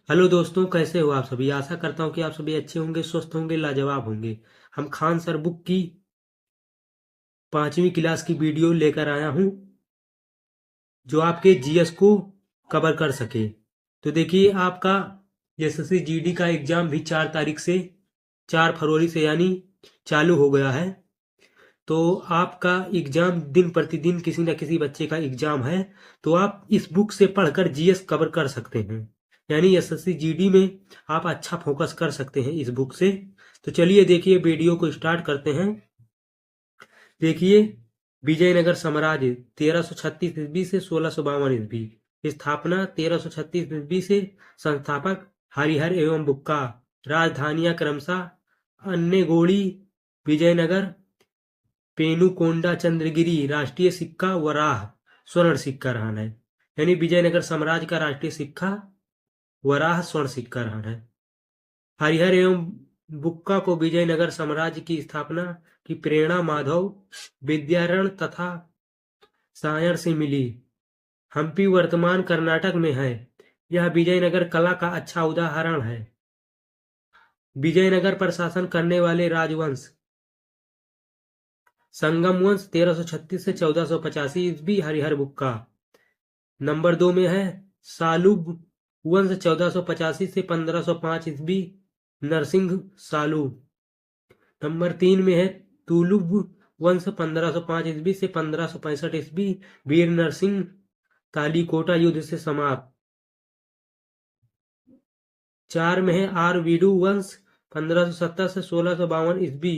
Hello दोस्तों, कैसे हो आप सभी। आशा करता हूँ कि आप सभी अच्छे होंगे, स्वस्थ होंगे, लाजवाब होंगे। हम खान सर बुक की 5वीं क्लास की वीडियो लेकर आया हूँ जो आपके जीएस को कवर कर सके। तो देखिए, आपका एसएससी जीडी का एग्जाम भी 4 तारीख से 4 फरवरी से यानी चालू हो गया है। तो आपका एग्जाम दिन प्रतिदिन किसी न किसी बच्चे का एग्जाम है। तो आप इस बुक से पढ़कर जीएस कवर कर सकते हैं, यानी एसएससी जीडी में आप अच्छा फोकस कर सकते हैं इस बुक से। तो चलिए देखिए, वीडियो को स्टार्ट करते हैं। देखिए, विजयनगर साम्राज्य 1336 ईस्वी से 1652 ईस्वी, स्थापना 1336 ईस्वी से, संस्थापक हरिहर एवं बुक्का, राजधानियां क्रमशः अन्नेगोड़ी, विजयनगर, पेनुकोंडा, चंद्रगिरी। राष्ट्रीय सिक्का वराह स्वर्ण सिक्का रहा है, यानी विजयनगर साम्राज्य का राष्ट्रीय सिक्का वराह स्वर्ण सिक्का रहा है। हरिहर एवं बुक्का को विजयनगर साम्राज्य की स्थापना की प्रेरणा माधव विद्यारण तथा सायण से मिली। हम्पी वर्तमान कर्नाटक में है। यह विजयनगर कला का अच्छा उदाहरण है। विजयनगर पर शासन करने वाले राजवंश संगम वंश 1336 से 1485 ईस्वी, हरिहर बुक्का। नंबर 2 में है सालुब वंश 1485 से 1505 ईस्वी, नरसिंह सालू। नंबर 3 में है तुलुब वंश 1505 ईस्वी से 1565 ईस्वी, वीर नरसिंह, तालीकोटा युद्ध से समाप्त। 4 में है आरवीडू वंश 1570 से 1652 ईस्वी,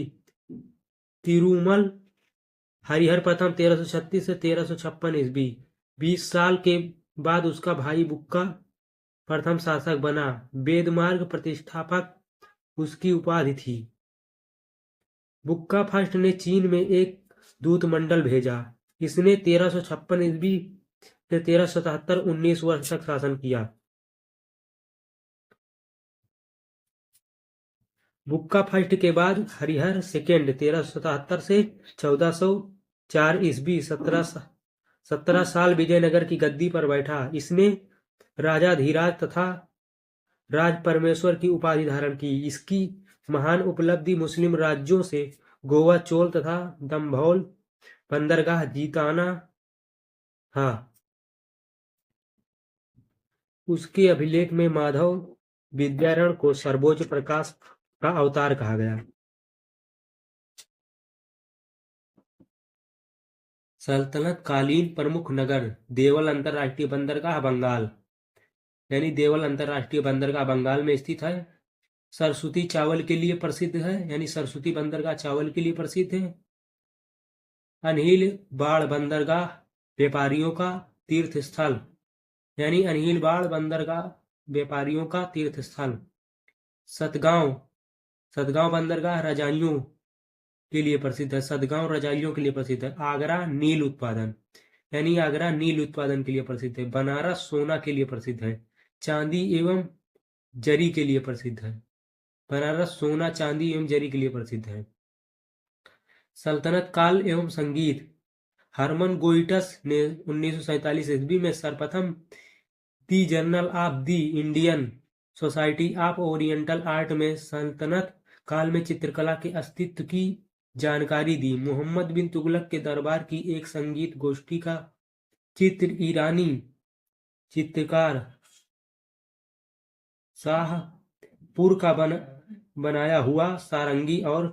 तिरुमल, हरिहर प्रथम 1336 से 1356 ईस्वी। 20 साल के बाद उसका भाई बुक्का प्रथम शासक बना। वेदमार्ग प्रतिष्ठापक उसकी उपाधि थी। बुक्का फर्स्ट ने चीन में एक दूत मंडल भेजा। इसने 1356 ईस्वी से 1377 19 वर्ष तक शासन किया। बुक्का फर्स्ट के बाद हरिहर सेकेंड 1377 से 1404 ईस्वी 17 साल विजयनगर की गद्दी पर बैठा। इसने राजाधिराज तथा राज परमेश्वर की उपाधि धारण की। इसकी महान उपलब्धि मुस्लिम राज्यों से गोवा, चोल तथा दम्भौल बंदरगाह जीताना। हाँ, उसके अभिलेख में माधव विद्यारण को सर्वोच्च प्रकाश का अवतार कहा गया। सल्तनत कालीन प्रमुख नगर देवल अंतरराष्ट्रीय बंदरगाह बंगाल, यानी देवल अंतरराष्ट्रीय बंदरगाह बंगाल में स्थित है। सरस्वती चावल के लिए प्रसिद्ध है, यानी सरस्वती बंदरगाह चावल के लिए प्रसिद्ध है। अनहिल बाड़ बंदरगाह व्यापारियों का तीर्थ स्थल, यानी अनहिल बाड़ बंदरगाह व्यापारियों का तीर्थ स्थल। सतगांव सतगांव बंदरगाह रजाइयों के लिए प्रसिद्ध है। सतगांव रजाइयों के लिए प्रसिद्ध है। आगरा नील उत्पादन, यानी आगरा नील उत्पादन के लिए प्रसिद्ध है। बनारस सोना के लिए प्रसिद्ध है। चांदी एवं जरी के लिए प्रसिद्ध है। बनारस सोना, चांदी एवं जरी के लिए प्रसिद्ध है। सल्तनत काल एवं संगीत हरमन गोइटस ने 1947 ईस्वी में सर्वप्रथम the journal of the Indian society of oriental art में सल्तनत काल में चित्रकला के अस्तित्व की जानकारी दी। मोहम्मद बिन तुगलक के दरबार की एक संगीत गोष्ठी का चित्र ईरानी चित्रकार शाहपुर का बनाया हुआ सारंगी और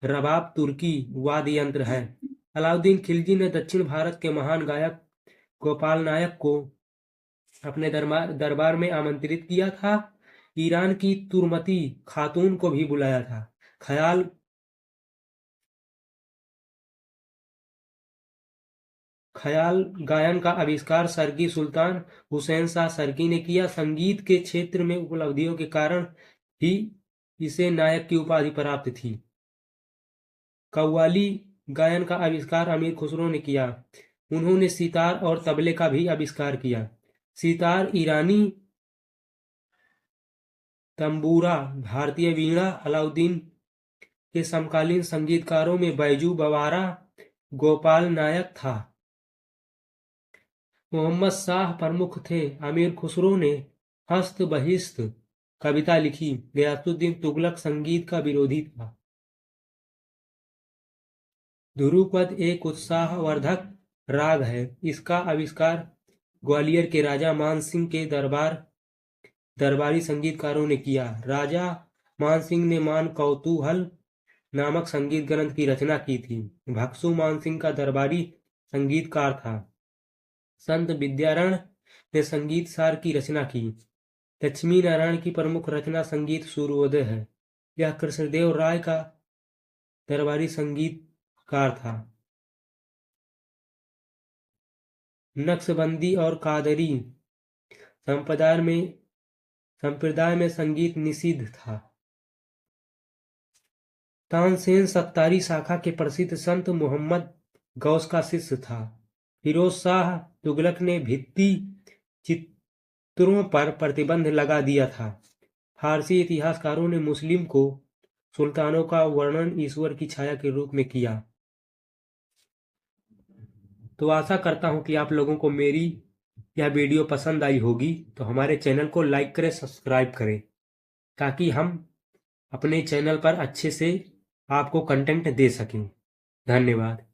रबाब तुर्की वाद्य यंत्र है। अलाउद्दीन खिलजी ने दक्षिण भारत के महान गायक गोपाल नायक को अपने दरबार में आमंत्रित किया था। ईरान की तुर्मती खातून को भी बुलाया था। ख्याल गायन का आविष्कार सरगी सुल्तान हुसैन शाह सरगी ने किया। संगीत के क्षेत्र में उपलब्धियों के कारण ही इसे नायक की उपाधि प्राप्त थी। कव्वाली गायन का आविष्कार अमीर खुसरो ने किया। उन्होंने सितार और तबले का भी आविष्कार किया। सितार ईरानी, तंबूरा भारतीय वीणा। अलाउद्दीन के समकालीन संगीतकारों में बैजू बावरा गोपाल नायक था। मोहम्मद शाह प्रमुख थे। अमीर खुसरो ने हस्त बहिस्त कविता लिखी। गयासुद्दीन तुगलक संगीत का विरोधी था। ध्रुपद एक उत्साहवर्धक राग है। इसका आविष्कार ग्वालियर के राजा मानसिंह के दरबारी संगीतकारों ने किया। राजा मानसिंह ने मान कौतूहल नामक संगीत ग्रंथ की रचना की थी। भक्सु मानसिंह का दरबारी संगीतकार था। संत विद्यारण ने संगीत सार की रचना की। लक्ष्मी नारायण की प्रमुख रचना संगीत सूर्योदय है। यह कृष्णदेव राय का दरबारी संगीतकार था। नक्शबंदी और कादरी संप्रदाय में संगीत निषिद्ध था। तानसेन सत्तारी शाखा के प्रसिद्ध संत मोहम्मद गौस का शिष्य था। फिरोज शाह तुगलक ने भित्ति चित्रों पर प्रतिबंध लगा दिया था। फारसी इतिहासकारों ने मुस्लिम को सुल्तानों का वर्णन ईश्वर की छाया के रूप में किया। तो आशा करता हूं कि आप लोगों को मेरी यह वीडियो पसंद आई होगी। तो हमारे चैनल को लाइक करें, सब्सक्राइब करें, ताकि हम अपने चैनल पर अच्छे से आपको कंटेंट दे सकें। धन्यवाद।